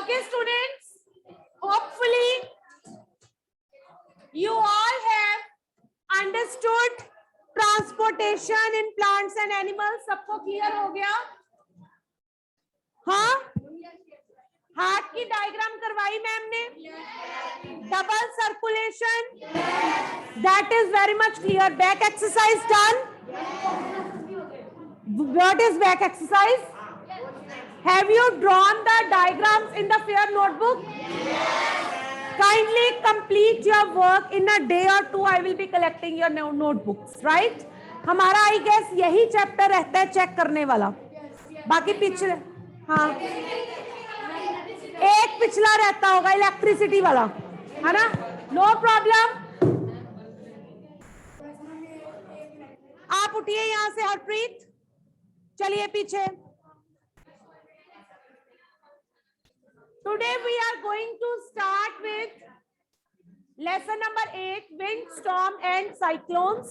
Okay, students, hopefully you all have understood transportation in plants and animals. सबको clear हो गया? हाँ, heart की डायग्राम करवाई मैम ने, double circulation, that is very much clear. Back exercise done. What is back exercise? Have you drawn the diagrams in the fair notebook? Kindly complete your work in a day or two. I will be collecting your notebooks, right? हमारा I guess यही chapter रहता है check करने वाला, बाकी पिछले हाँ एक पिछला रहता होगा इलेक्ट्रिसिटी वाला, है ना? No problem. आप उठिए यहां से हरप्रीत, चलिए पीछे। Today we are going to start with lesson number 8, wind, storm and cyclones.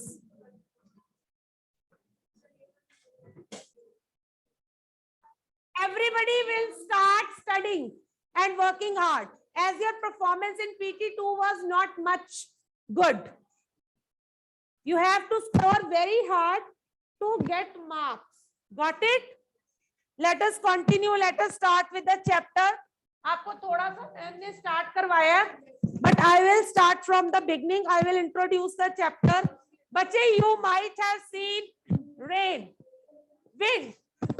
Everybody will start studying and working hard as your performance in PT2 was not much good. You have to score very hard to get marks. Got it? Let us continue. Let us start with the chapter. आपको थोड़ा सा मैंने start करवाया, but I will start from the beginning. I will introduce the chapter. बच्चे, you might have seen rain, wind,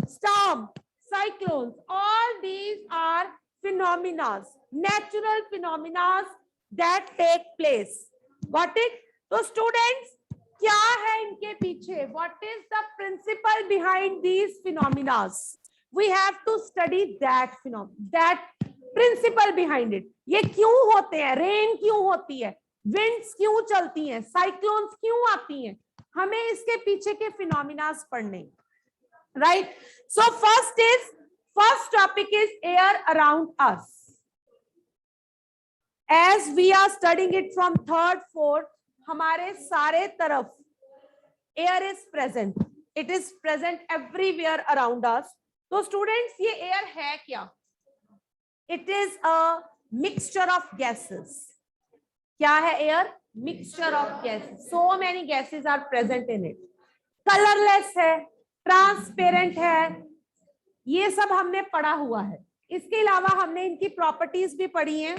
storm, cyclones. All these are phenomena, natural phenomena that take place. Got it? तो students, क्या है इनके पीछे? What is the principle behind these phenomena? We have to study that phenomenon, that principle behind it. ये क्यों होते हैं? Rain क्यों होती है? विंड्स क्यों चलती हैं? साइक्लोन्स क्यों आती हैं? हमें इसके पीछे के फिनोमिना पढ़ने, right? So first topic is air around us. As we are studying it from third fourth, हमारे सारे तरफ air is present. It is present everywhere around us. तो स्टूडेंट्स, ये एयर है क्या? It is a mixture of gases. क्या है air? Mixture of gases. So many gases are present in it. Colorless है, transparent है, ये सब हमने पढ़ा हुआ है. इसके अलावा हमने इनकी प्रॉपर्टीज भी पढ़ी हैं.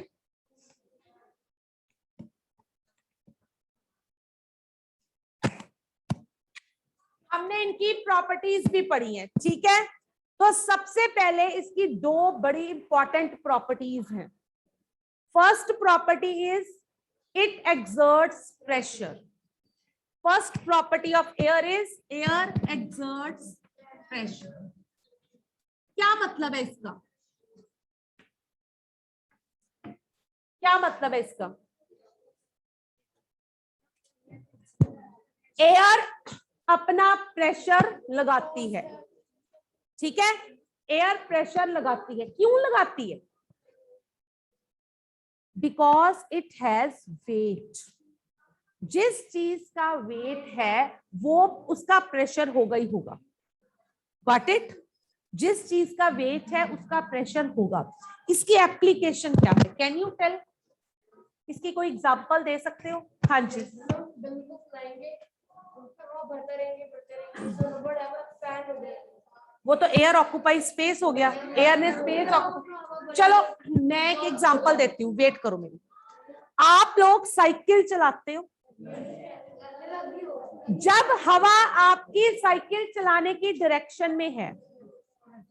हमने इनकी प्रॉपर्टीज भी पढ़ी हैं, ठीक है? तो सबसे पहले इसकी दो बड़ी इंपॉर्टेंट प्रॉपर्टीज हैं. First property is it exerts pressure. First property of air is air exerts pressure. क्या मतलब है इसका? क्या मतलब है इसका? एयर अपना प्रेशर लगाती है, ठीक है? एयर प्रेशर लगाती है. क्यों लगाती है? Because it has weight. जिस चीज का वेट है वो उसका प्रेशर होगा ही होगा. Got it? जिस चीज का वेट है उसका प्रेशर होगा. इसकी एप्लीकेशन क्या है? Can you tell? इसकी कोई एग्जांपल दे सकते हो? हाँ जी. वो तो एयर ऑक्यूपाई स्पेस हो गया. एयर ने स्पेस ऑक्यूपाई. चलो मैं एक एग्जांपल देती हूँ, वेट करो मेरी. आप लोग साइकिल चलाते हो. जब हवा आपकी साइकिल चलाने की डायरेक्शन में है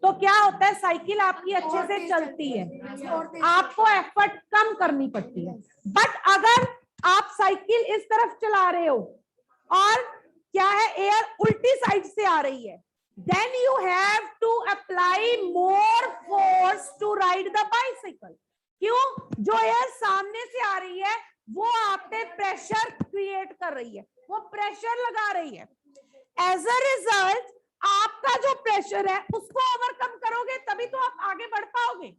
तो क्या होता है? साइकिल आपकी अच्छे से चलती है, आपको एफर्ट कम करनी पड़ती है. बट अगर आप साइकिल इस तरफ चला रहे हो और क्या है, एयर उल्टी साइड से आ रही है, then you have to apply more force to ride the bicycle. क्यों? जो एयर सामने से आ रही है वो आप पे प्रेशर क्रिएट कर रही है, वो प्रेशर लगा रही है. एज अ रिजल्ट आपका जो प्रेशर है उसको ओवरकम करोगे तभी तो आप आगे बढ़ पाओगे.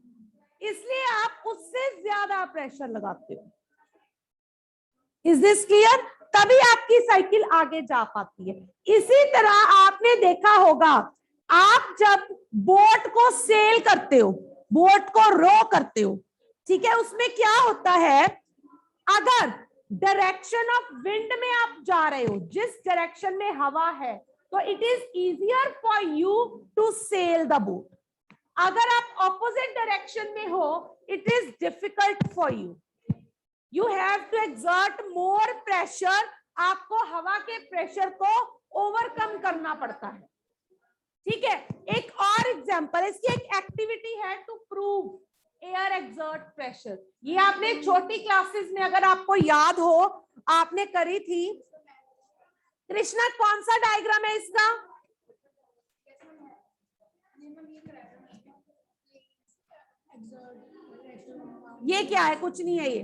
इसलिए आप उससे ज्यादा प्रेशर लगाते हो. Is this clear? तभी आपकी साइकिल आगे जा पाती है. इसी तरह आपने देखा होगा, आप जब बोट को सेल करते हो बोट को रो करते हो, ठीक है। उसमें क्या होता है, अगर डायरेक्शन ऑफ विंड में आप जा रहे हो, जिस डायरेक्शन में हवा है, तो it is easier for you to sail the boat. अगर आप ऑपोजिट डायरेक्शन में हो, it is difficult for you, you have to exert more pressure, आपको हवा के प्रेशर को ओवरकम करना पड़ता है, ठीक है। एक और एग्जांपल, इसकी एक एक्टिविटी है to prove air exert pressure. ये आपने छोटी क्लासेस में, अगर आपको याद हो, आपने करी थी। कृष्णा, कौन सा डायग्राम है इसका? ये क्या है? कुछ नहीं है ये।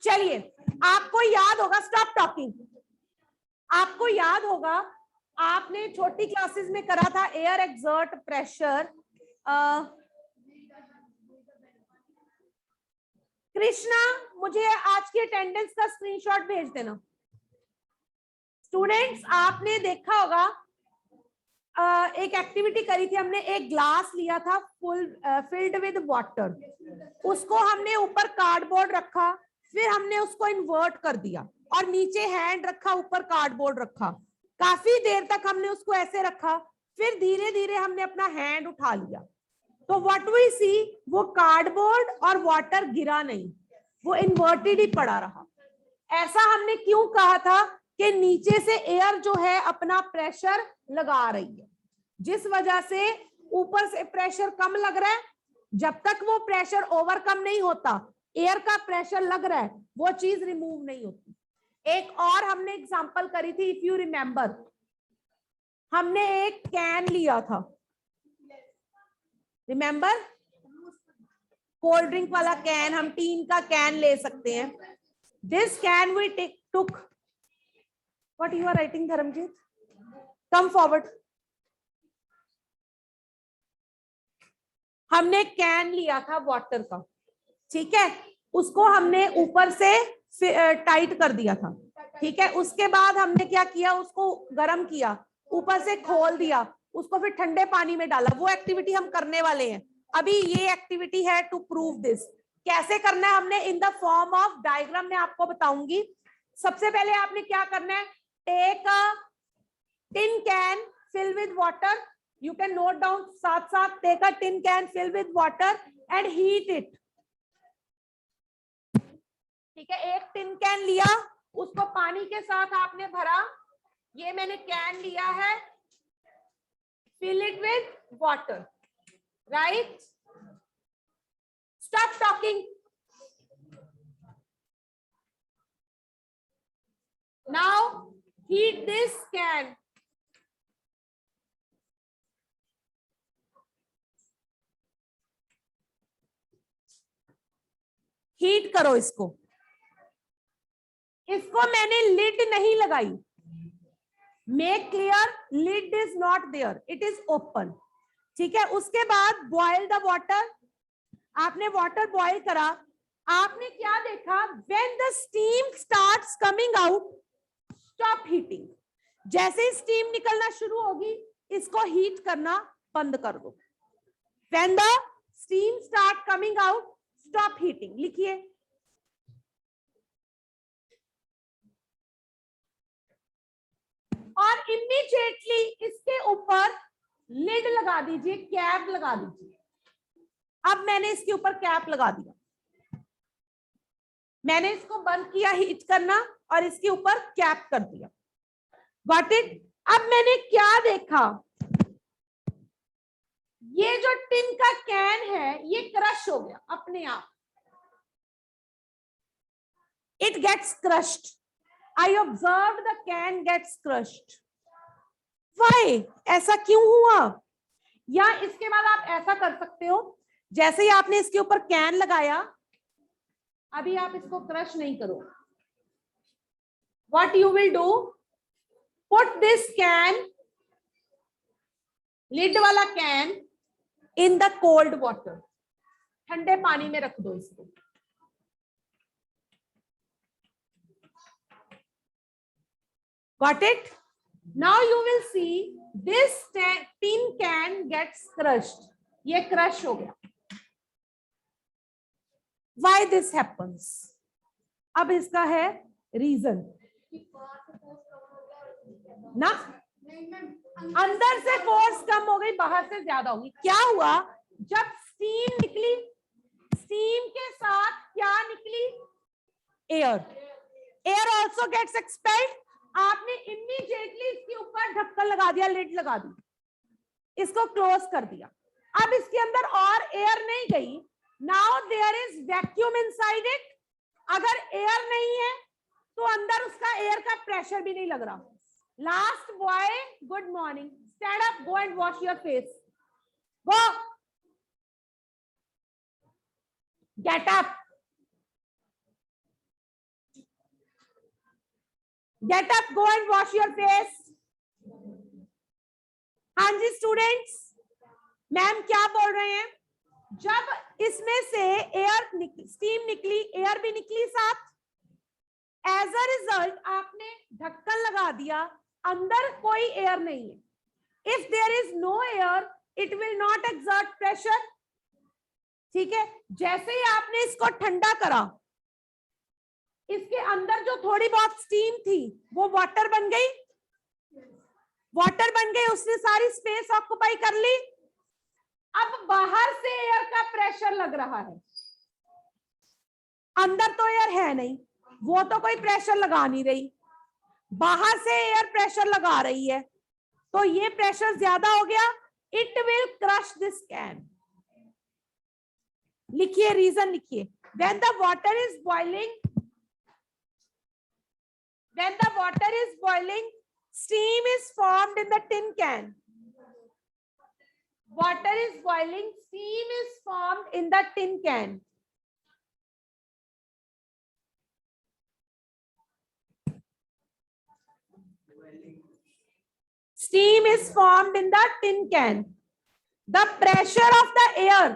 चलिए, आपको याद होगा, स्टॉप टॉकिंग। आपको याद होगा, आपने छोटी क्लासेस में करा था एयर एक्सर्ट प्रेशर। कृष्णा, मुझे आज की अटेंडेंस का स्क्रीनशॉट भेज देना। स्टूडेंट्स, आपने देखा होगा, एक एक्टिविटी करी थी हमने। एक ग्लास लिया था फुल फिल्ड विद वाटर, उसको हमने ऊपर कार्डबोर्ड रखा, फिर हमने उसको इन्वर्ट कर दिया और नीचे हैंड रखा, ऊपर कार्डबोर्ड रखा। काफी देर तक हमने उसको ऐसे रखा, फिर धीरे धीरे हमने अपना हैंड उठा लिया, तो व्हाट वी सी, वो कार्डबोर्ड और वाटर गिरा नहीं, वो इन्वर्टेड ही पड़ा रहा। ऐसा हमने क्यों कहा था कि नीचे से एयर जो है अपना प्रेशर लगा रही है, जिस वजह से ऊपर से प्रेशर कम लग रहा है। जब तक वो प्रेशर ओवरकम नहीं होता, एयर का प्रेशर लग रहा है, वो चीज रिमूव नहीं होती। एक और हमने एग्जांपल करी थी, इफ यू रिमेंबर, हमने एक कैन लिया था, रिमेंबर, कोल्ड ड्रिंक वाला कैन, हम टीन का कैन ले सकते हैं। This can we took, what you are writing Dharamjeet, come forward. हमने कैन लिया था वाटर का, ठीक है, उसको हमने ऊपर से टाइट कर दिया था, ठीक है। उसके बाद हमने क्या किया, उसको गर्म किया, ऊपर से खोल दिया, उसको फिर ठंडे पानी में डाला। वो एक्टिविटी हम करने वाले हैं अभी। ये एक्टिविटी है टू प्रूव दिस। कैसे करना है हमने, in the form of diagram में आपको बताऊंगी। सबसे पहले आपने क्या करना है, take a tin can fill with water, you can note down साथ साथ, take a tin can fill with water and heat it, ठीक है। एक टिन कैन लिया, उसको पानी के साथ आपने भरा, ये मैंने कैन लिया है, fill it with water, right? Stop talking. Now heat this can. Heat करो इसको। इसको मैंने लिड नहीं लगाई, make clear, lid is not there, it is open, ठीक है। उसके बाद बॉयल द वाटर, आपने वाटर बॉयल करा, आपने क्या देखा, when the steam starts coming out, stop heating. जैसे ही स्टीम निकलना शुरू होगी, इसको हीट करना बंद कर दो। When the steam start coming out, stop heating, लिखिए। और इमीडिएटली इसके ऊपर लिड लगा दीजिए, कैप लगा दीजिए। अब मैंने इसके ऊपर कैप लगा दिया, मैंने इसको बंद किया हीट करना और इसके ऊपर कैप कर दिया, गॉट इट। अब मैंने क्या देखा, ये जो टिन का कैन है ये क्रश हो गया अपने आप, it gets crushed. I observe the can gets crushed. Why, ऐसा क्यों हुआ? या इसके बाद आप ऐसा कर सकते हो, जैसे ही आपने इसके ऊपर कैन लगाया, अभी आप इसको क्रश नहीं करो, what you will do, put this can, lid वाला can, in the cold water, ठंडे पानी में रख दो इसको। Got it? Now you will see this tin can gets crushed. ये क्रश हो गया. Why this happens? अब इसका है रीजन ना, अंदर से फोर्स कम हो गई, बाहर से ज्यादा होगी. क्या हुआ? जब स्टीम निकली, स्टीम के साथ क्या निकली? Air. Air also gets expelled. आपने इमीडिएटली इसके ऊपर ढक्कन लगा दिया, लिड लगा दी, इसको क्लोज कर दिया. अब इसके अंदर और एयर नहीं गई. Now there is vacuum inside it. अगर एयर नहीं है तो अंदर उसका एयर का प्रेशर भी नहीं लग रहा. Last boy, good morning. Stand up, go and wash your face. Go, get up, get up, go and wash your face. हाँ जी स्टूडेंट्स, मैम क्या बोल रहे हैं? जब इसमें से एयर स्टीम निकली, एयर भी निकली साथ. एज अ रिजल्ट आपने ढक्कन लगा दिया, अंदर कोई एयर नहीं है. If there is no air it will not exert pressure. ठीक है, जैसे ही आपने इसको ठंडा करा, इसके अंदर जो थोड़ी बहुत स्टीम थी वो वाटर बन गई. वाटर बन गई, उसने सारी स्पेस ऑक्युपाई कर ली. अब बाहर से एयर का प्रेशर लग रहा है, अंदर तो एयर है नहीं, वो तो कोई प्रेशर लगा नहीं रही. बाहर से एयर प्रेशर लगा रही है, तो ये प्रेशर ज्यादा हो गया. It will crush this can. लिखिए रीजन, लिखिए. When the water is boiling, when the water is boiling, steam is formed in the tin can. Water is boiling, steam is formed in the tin can. Steam is formed in the tin can. The pressure of the air,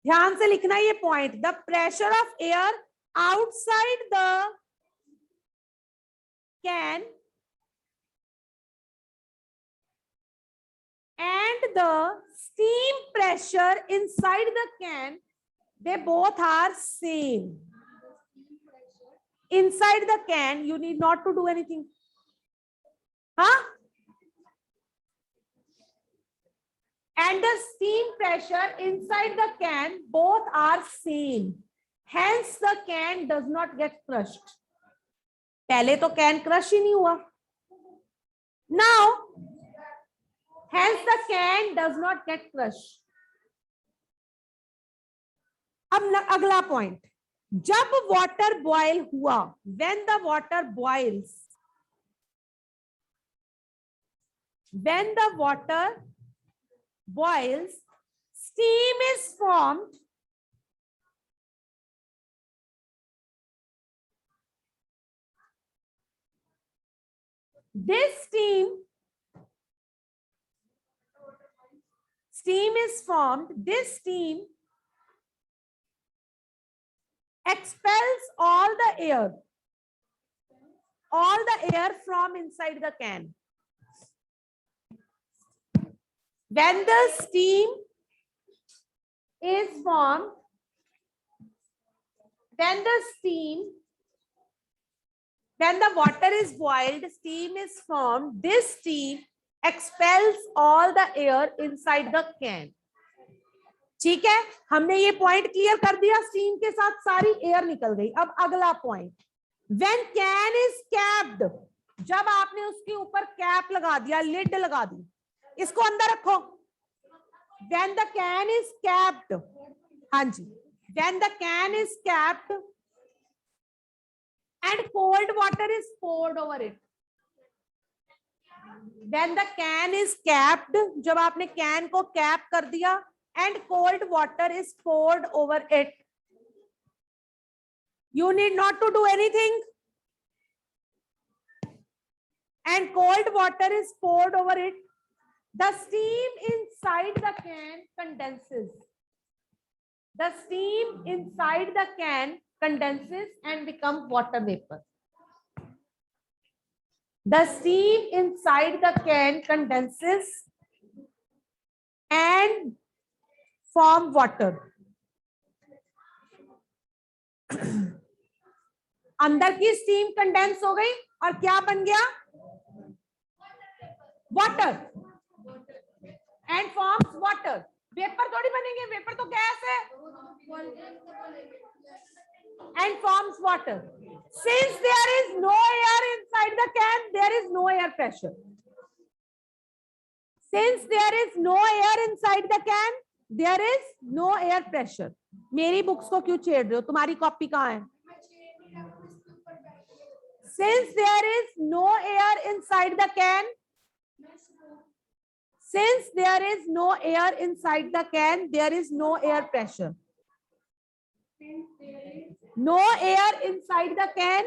ध्यान से लिखना ये point. The pressure of air outside the can and the steam pressure inside the can, they both are same. Inside the can you need not to do anything. And the steam pressure inside the can, both are same. Hence the can does not get crushed. पहले तो can crush ही नहीं हुआ. Now, hence the can does not get crushed. अब अगला point, जब water boil हुआ, when the water boils, when the water boils, steam is formed. This steam is formed. This steam expels all the air from inside the can. When the steam is formed, when the water is boiled, steam is formed. This steam expels all the air inside the can. ठीक है, हमने ये point clear कर दिया. Steam के साथ सारी air निकल गई. अब अगला point, when can is capped, जब आपने उसके ऊपर कैप लगा दिया, लिड लगा दी, इसको अंदर रखो. when the can is capped, हाँ जी, when the can is capped and cold water is poured over it. When the can is capped, जब आपने कैन को कैप कर दिया, and cold water is poured over it, you need not to do anything. And cold water is poured over it, the steam inside the can condenses. The steam inside the can condenses and becomes water vapor. The steam inside the can condenses and form water. अंदर की steam condense हो गई और क्या बन गया? Water and forms water. Vapour थोड़ी बनेंगे, वेपर तो गैस है. And forms water. Since there is no air inside the can, there is no air pressure. Since there is no air inside the can, there is no air pressure. मेरी books को क्यों छेड़ रहे हो? तुम्हारी copy कहाँ है? Since there is no air inside the can, since there is no air inside the can, there is no air pressure. No air inside the can,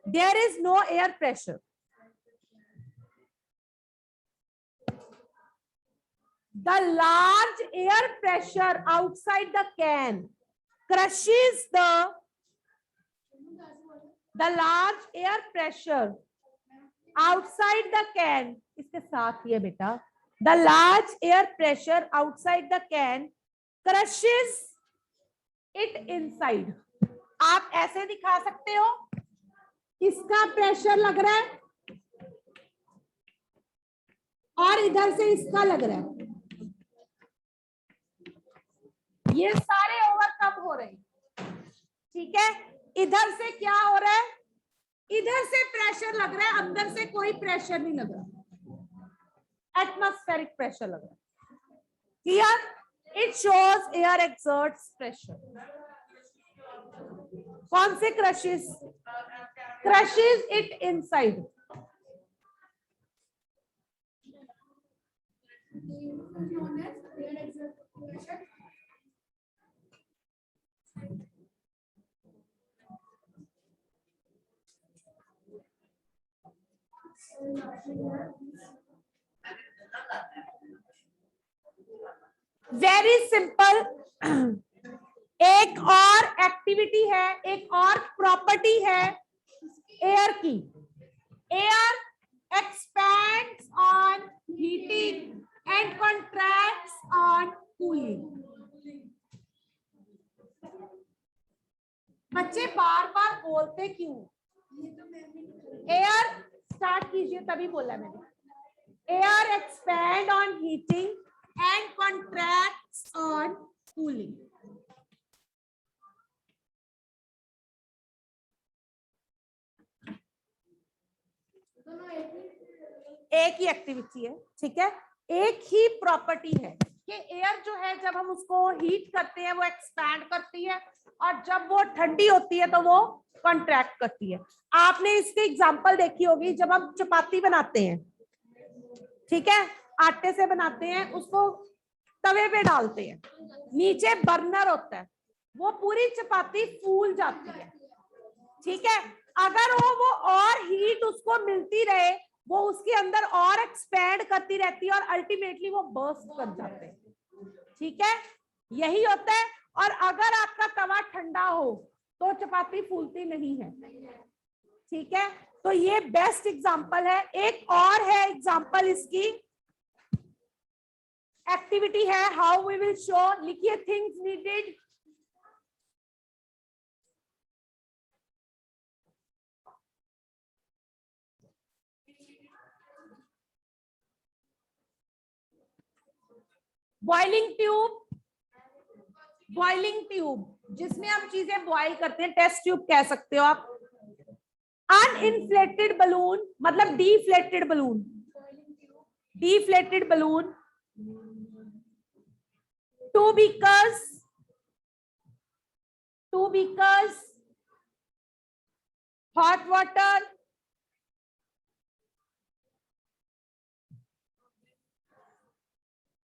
there is no air pressure. The large air pressure outside the can crushes the large air pressure outside the can. इसके साथ ही है बेटा. The large air pressure outside the can crushes it inside. आप ऐसे दिखा सकते हो, इसका प्रेशर लग रहा है और इधर से इसका लग रहा है. ये सारे ओवरकम हो रहे हैं. ठीक है. इधर से क्या हो रहा है? इधर से प्रेशर लग रहा है, अंदर से कोई प्रेशर नहीं लग रहा. एटमॉस्फेरिक प्रेशर लग रहा है. Clear? It shows air exerts pressure. कौन से crushes? Crushes it inside. Very simple. एक और एक्टिविटी है, एक और प्रॉपर्टी है एयर की. Air expands on heating and contracts on cooling. बच्चे बार बार बोलते क्यों? एयर स्टार्ट कीजिए, तभी बोला मैंने. Air expand on heating and contracts on cooling. एक ही एक्टिविटी है. ठीक है. एक ही प्रॉपर्टी है कि एयर जो है जब हम उसको हीट करते हैं वो एक्सपैंड करती है और जब वो ठंडी होती है तो वो कॉन्ट्रैक्ट करती है. आपने इसकी एग्जांपल देखी होगी जब हम चपाती बनाते हैं. ठीक है. आटे से बनाते हैं, उसको तवे पे डालते हैं, नीचे बर्नर होता है, वो पूरी चपाती फूल जाती है. ठीक है. अगर वो और हीट उसको मिलती रहे, वो उसके अंदर और एक्सपैंड करती रहती है और अल्टीमेटली वो बर्स्ट कर जाते हैं. ठीक है. यही होता है. और अगर आपका तवा ठंडा हो तो चपाती फूलती नहीं है. ठीक है. तो ये बेस्ट एग्जांपल है. एक और है एग्जांपल इसकी, एक्टिविटी है. How we will show. लिखिए things needed. Boiling tube. Boiling tube जिसमें हम चीजें बॉइल करते हैं, टेस्ट ट्यूब कह सकते हो आप. अनइन्फ्लेटेड बलून मतलब deflated balloon. Deflated balloon. Two beakers, hot water,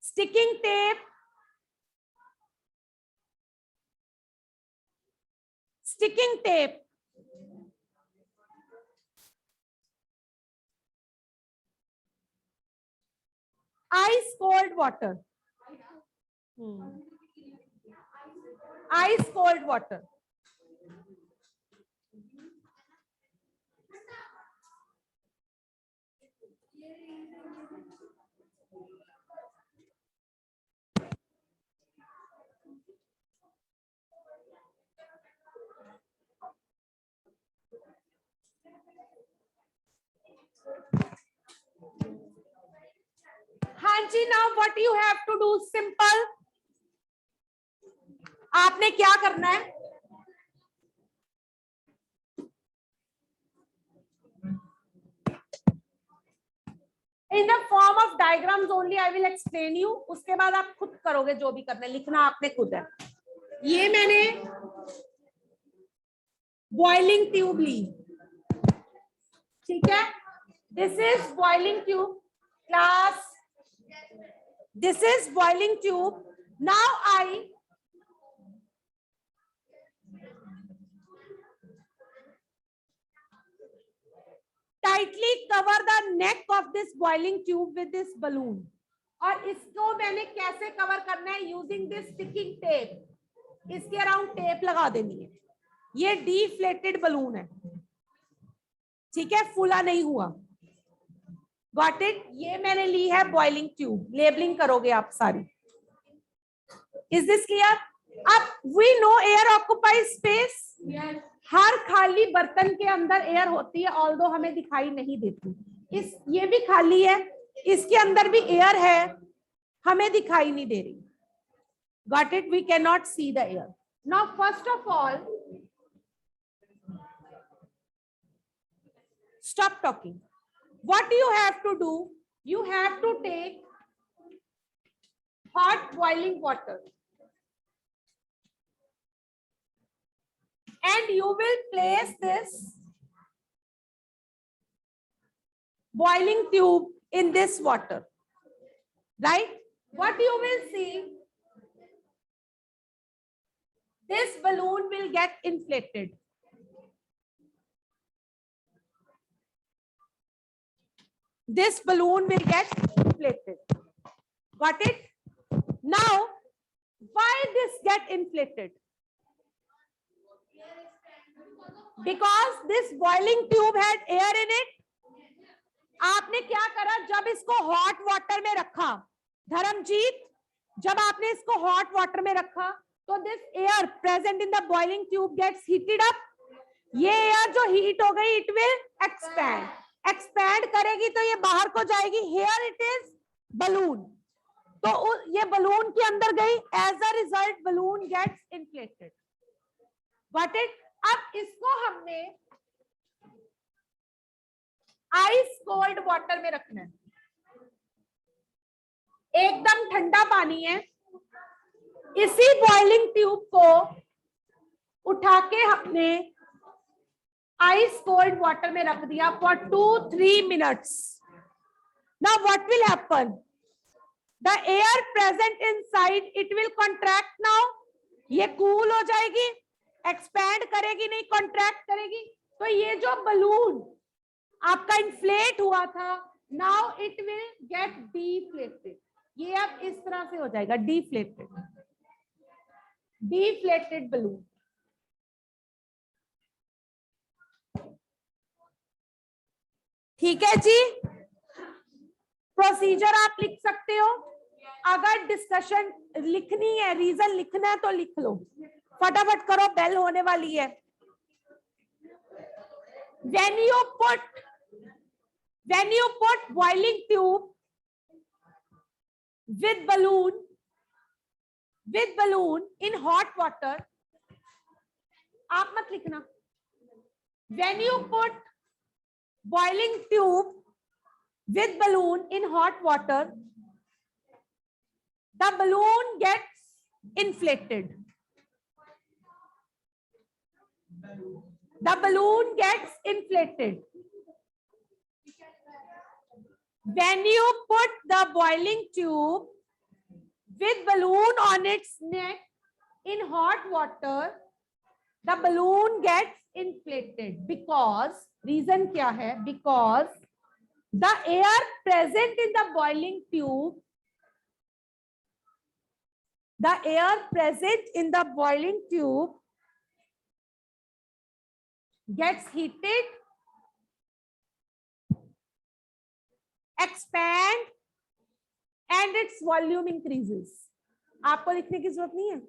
sticking tape, ice cold water. Ice cold water. हाँ जी, now what you have to do, simple. आपने क्या करना है, in the form of diagrams only I will explain you, उसके बाद आप खुद करोगे जो भी करना है, लिखना आपने खुद है। ये मैंने बॉइलिंग ट्यूब ली, ठीक है, this is boiling tube class, this is boiling tube. Now I tightly cover the neck of this boiling tube with this balloon। और इसको मैंने कैसे कवर करना है, यूजिंग दिस स्टिकिंग टेप, इसके अराउंड टेप लगा देनी है। ये डिफ्लेटेड बलून है, ठीक है, फूला नहीं हुआ, गॉट इट। ये मैंने ली है बॉइलिंग ट्यूब, लेबलिंग करोगे आप सारी, इज दिस क्लियर। अब we know air occupies space, हर खाली बर्तन के अंदर एयर होती है, ऑल्दो हमें दिखाई नहीं देती। इस ये भी खाली है, इसके अंदर भी एयर है, हमें दिखाई नहीं दे रही, got it, we can not see the air. Now first of all stop talking, what you have to do, you have to take hot boiling water and you will place this boiling tube in this water, right? What you will see, this balloon will get inflated, this balloon will get inflated, got it? Now why this get inflated, because this boiling tube had air in it। आपने क्या करा, जब इसको hot water में रखा, धर्मजीत, जब आपने इसको हॉट वाटर में रखा तो this air present in the boiling tube gets heated up. ये एयर जो हीट हो गई, इट विल एक्सपैंड, एक्सपैंड करेगी तो ये बाहर को जाएगी, हियर इट इज बलून, तो ये बलून के अंदर गई, as a result balloon gets inflated, got it. अब इसको हमने आइस कोल्ड वाटर में रखना है, एकदम ठंडा पानी है, इसी बॉइलिंग ट्यूब को उठा के हमने आइस कोल्ड वाटर में रख दिया for 2-3 minutes. Now what will happen, the air present inside it will contract, now ये कूल हो जाएगी, एक्सपैंड करेगी नहीं, कॉन्ट्रैक्ट करेगी, तो ये जो बलून आपका इन्फ्लेट हुआ था, now it will get deflated, ये अब इस तरह से हो जाएगा, डिफ्लेटेड, डिफ्लेटेड बलून। ठीक है जी, प्रोसीजर आप लिख सकते हो, अगर डिस्कशन लिखनी है, रीजन लिखना है तो लिख लो, फटाफट करो, बेल होने वाली है। when you put boiling tube with balloon in hot water, आप मत लिखना, when you put boiling tube with balloon in hot water, the balloon gets inflated, the balloon gets inflated. When you put the boiling tube with balloon on its neck in hot water, the balloon gets inflated, because reason क्या है, because the air present in the boiling tube, the air present in the boiling tube gets heated expand and its volume increases. आपको लिखने की जरूरत नहीं है.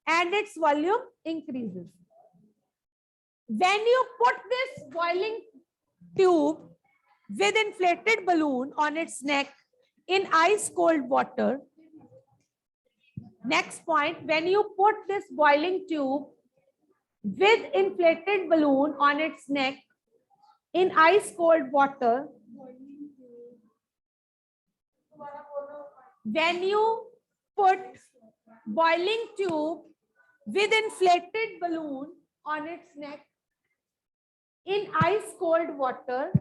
And its volume increases. When you put this boiling tube with inflated balloon on its neck in ice cold water. Next point, when you put this boiling tube with inflated balloon on its neck in ice cold water, when you put boiling tube with inflated balloon on its neck in ice cold water,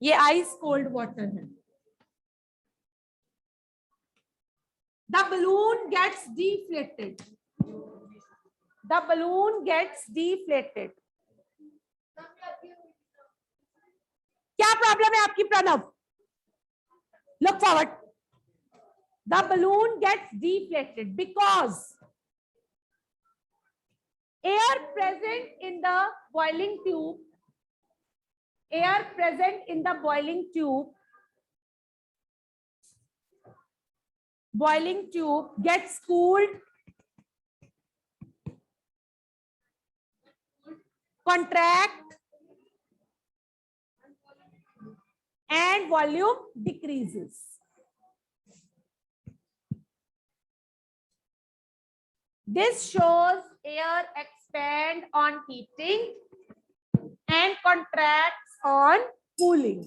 ये ice cold water है. The balloon gets deflated. The balloon gets deflated. क्या problem है आपकी Pranav? Look forward. The balloon gets deflated because air present in the boiling tube, air present in the boiling tube gets cooled, contract, and volume decreases. This shows air expand on heating and contracts on cooling.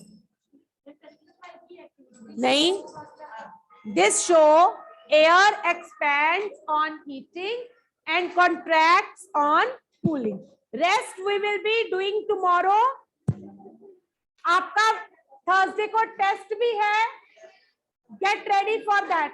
नहीं, this show air expands on heating and contracts on cooling. Rest we will be doing tomorrow. आपका Thursday को test भी है. Get ready for that.